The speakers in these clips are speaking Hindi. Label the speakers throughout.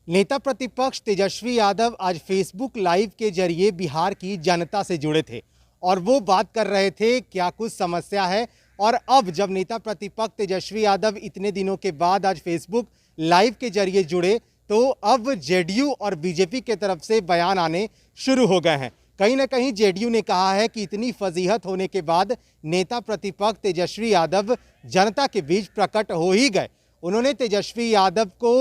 Speaker 1: नेता प्रतिपक्ष तेजस्वी यादव आज फेसबुक लाइव के जरिए बिहार की जनता से जुड़े थे और वो बात कर रहे थे क्या कुछ समस्या है। और अब जब नेता प्रतिपक्ष तेजस्वी यादव इतने दिनों के बाद आज फेसबुक लाइव के जरिए जुड़े तो अब जेडीयू और बीजेपी के तरफ से बयान आने शुरू हो गए हैं। कहीं ना कहीं जेडीयू ने कहा है कि इतनी फजीहत होने के बाद नेता प्रतिपक्ष तेजस्वी यादव जनता के बीच प्रकट हो ही गए। उन्होंने तेजस्वी यादव को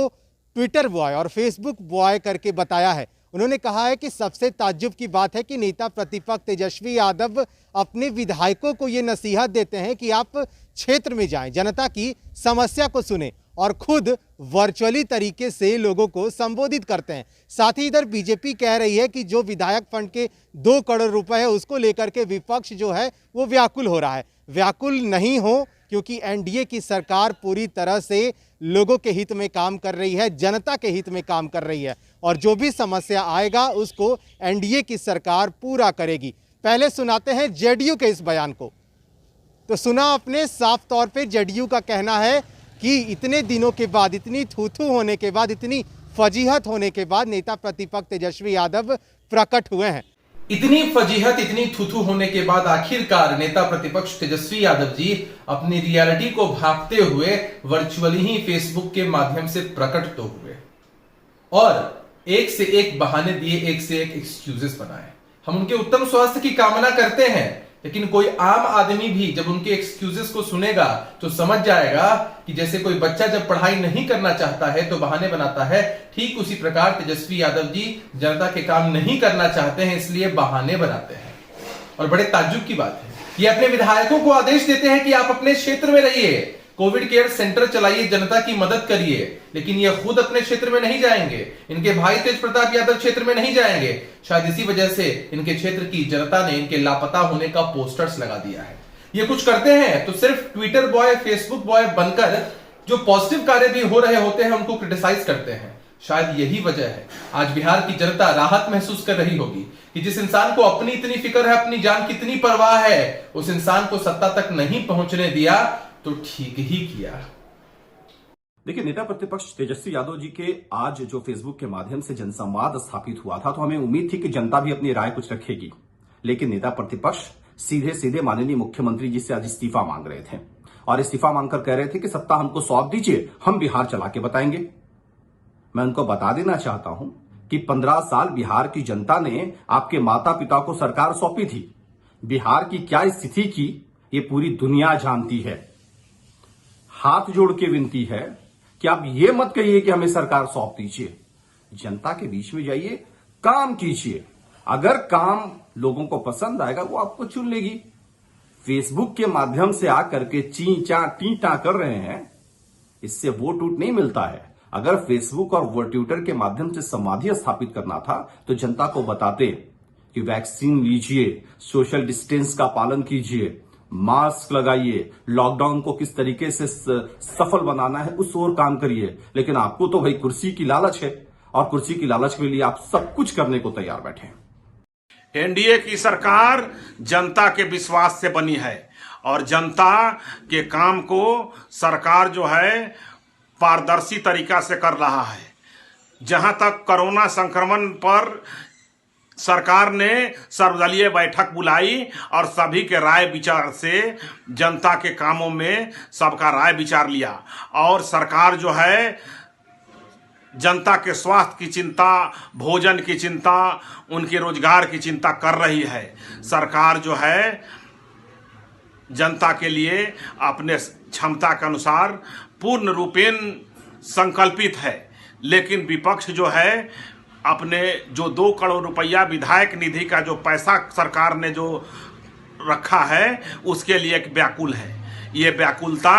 Speaker 1: ट्विटर बॉय और फेसबुक बॉय करके बताया है। उन्होंने कहा है कि सबसे ताज्जुब की बात है कि नेता प्रतिपक्ष तेजस्वी यादव अपने विधायकों को ये नसीहत देते हैं कि आप क्षेत्र में जाएं, जनता की समस्या को सुने और खुद वर्चुअली तरीके से लोगों को संबोधित करते हैं। साथ ही इधर बीजेपी कह रही है कि जो विधायक फंड के 2 करोड़ रुपए है उसको लेकर के विपक्ष जो है वो व्याकुल हो रहा है। व्याकुल नहीं हो, क्योंकि एनडीए की सरकार पूरी तरह से लोगों के हित में काम कर रही है, जनता के हित में काम कर रही है और जो भी समस्या आएगा उसको एनडीए की सरकार पूरा करेगी। पहले सुनाते हैं जेडीयू के इस बयान को। तो सुना आपने, साफ तौर पे जेडीयू का कहना है कि इतने दिनों के बाद, इतनी थू-थू होने के बाद, इतनी फजीहत होने के बाद नेता प्रतिपक्ष तेजस्वी यादव प्रकट हुए हैं।
Speaker 2: इतनी फजीहत, इतनी थूथू होने के बाद आखिरकार नेता प्रतिपक्ष तेजस्वी यादव जी अपनी रियलिटी को भांपते हुए वर्चुअली ही फेसबुक के माध्यम से प्रकट तो हुए और एक से एक बहाने दिए, एक से एक एक्सक्यूजेस बनाए। हम उनके उत्तम स्वास्थ्य की कामना करते हैं, लेकिन कोई आम आदमी भी जब उनके एक्सक्यूजेस को सुनेगा तो समझ जाएगा कि जैसे कोई बच्चा जब पढ़ाई नहीं करना चाहता है तो बहाने बनाता है, ठीक उसी प्रकार तेजस्वी यादव जी जनता के काम नहीं करना चाहते हैं इसलिए बहाने बनाते हैं। और बड़े ताज्जुब की बात है, ये अपने विधायकों को आदेश देते हैं कि आप अपने क्षेत्र में रहिए, कोविड केयर सेंटर चलाइए, जनता की मदद करिए, लेकिन ये खुद अपने क्षेत्र में नहीं जाएंगे, इनके भाई तेज प्रताप यादव क्षेत्र में नहीं जाएंगे। शायद इसी वजह से इनके क्षेत्र की जनता ने इनके लापता होने का पोस्टर्स लगा दिया है। ये कुछ करते हैं तो सिर्फ ट्विटर बॉय, फेसबुक बॉय बनकर जो पॉजिटिव कार्य भी हो रहे होते हैं उनको क्रिटिसाइज करते हैं। शायद यही वजह है आज बिहार की जनता राहत महसूस कर रही होगी कि जिस इंसान को अपनी इतनी फिक्र है, अपनी जान की इतनी परवाह है, उस इंसान को सत्ता तक नहीं पहुंचने दिया तो ठीक ही किया।
Speaker 3: देखिए, नेता प्रतिपक्ष तेजस्वी यादव जी के आज जो फेसबुक के माध्यम से जनसंवाद स्थापित हुआ था तो हमें उम्मीद थी कि जनता भी अपनी राय कुछ रखेगी, लेकिन नेता प्रतिपक्ष सीधे सीधे माननीय मुख्यमंत्री जी से आज इस्तीफा मांग रहे थे और इस्तीफा मांगकर कह रहे थे कि सत्ता हमको सौंप दीजिए, हम बिहार चला के बताएंगे। मैं उनको बता देना चाहता हूं कि 15 साल बिहार की जनता ने आपके माता पिता को सरकार सौंपी थी। बिहार की क्या स्थिति की ये पूरी दुनिया जानती है। हाथ जोड़ के विनती है कि आप ये मत कहिए कि हमें सरकार सौंप दीजिए, जनता के बीच में जाइए, काम कीजिए। अगर काम लोगों को पसंद आएगा वो आपको चुन लेगी। फेसबुक के माध्यम से आकर के ची चा टी टा कर रहे हैं, इससे वोट वोट नहीं मिलता है। अगर फेसबुक और ट्विटर के माध्यम से संवाद स्थापित करना था तो जनता को बताते कि वैक्सीन लीजिए, सोशल डिस्टेंस का पालन कीजिए, मास्क लगाइए, लॉकडाउन को किस तरीके से सफल बनाना है उस ओर काम करिए। लेकिन आपको तो भाई कुर्सी की लालच है और कुर्सी की लालच के लिए आप सब कुछ करने को तैयार बैठे हैं।
Speaker 4: एनडीए की सरकार जनता के विश्वास से बनी है और जनता के काम को सरकार जो है पारदर्शी तरीका से कर रहा है। जहां तक कोरोना संक्रमण पर सरकार ने सर्वदलीय बैठक बुलाई और सभी के राय विचार से जनता के कामों में सबका राय विचार लिया और सरकार जो है जनता के स्वास्थ्य की चिंता, भोजन की चिंता, उनके रोजगार की चिंता कर रही है। सरकार जो है जनता के लिए अपने क्षमता के अनुसार पूर्ण रूपेण संकल्पित है, लेकिन विपक्ष जो है अपने जो 2 करोड़ रुपया विधायक निधि का जो पैसा सरकार ने जो रखा है उसके लिए एक व्याकुल है। ये व्याकुलता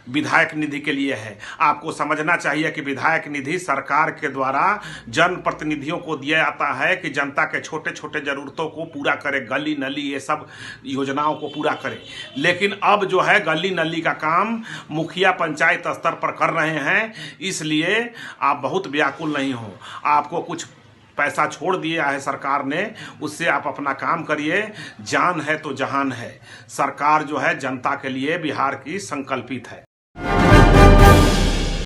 Speaker 4: विधायक निधि के लिए है। आपको समझना चाहिए कि विधायक निधि सरकार के द्वारा जनप्रतिनिधियों को दिया जाता है कि जनता के छोटे छोटे जरूरतों को पूरा करे, गली नली ये सब योजनाओं को पूरा करे। लेकिन अब जो है गली नली का काम मुखिया पंचायत स्तर पर कर रहे हैं, इसलिए आप बहुत व्याकुल नहीं हो। आपको कुछ पैसा छोड़ दिया है सरकार ने, उससे आप अपना काम करिए। जान है तो जहान है। सरकार जो है जनता के लिए बिहार की संकल्पित है।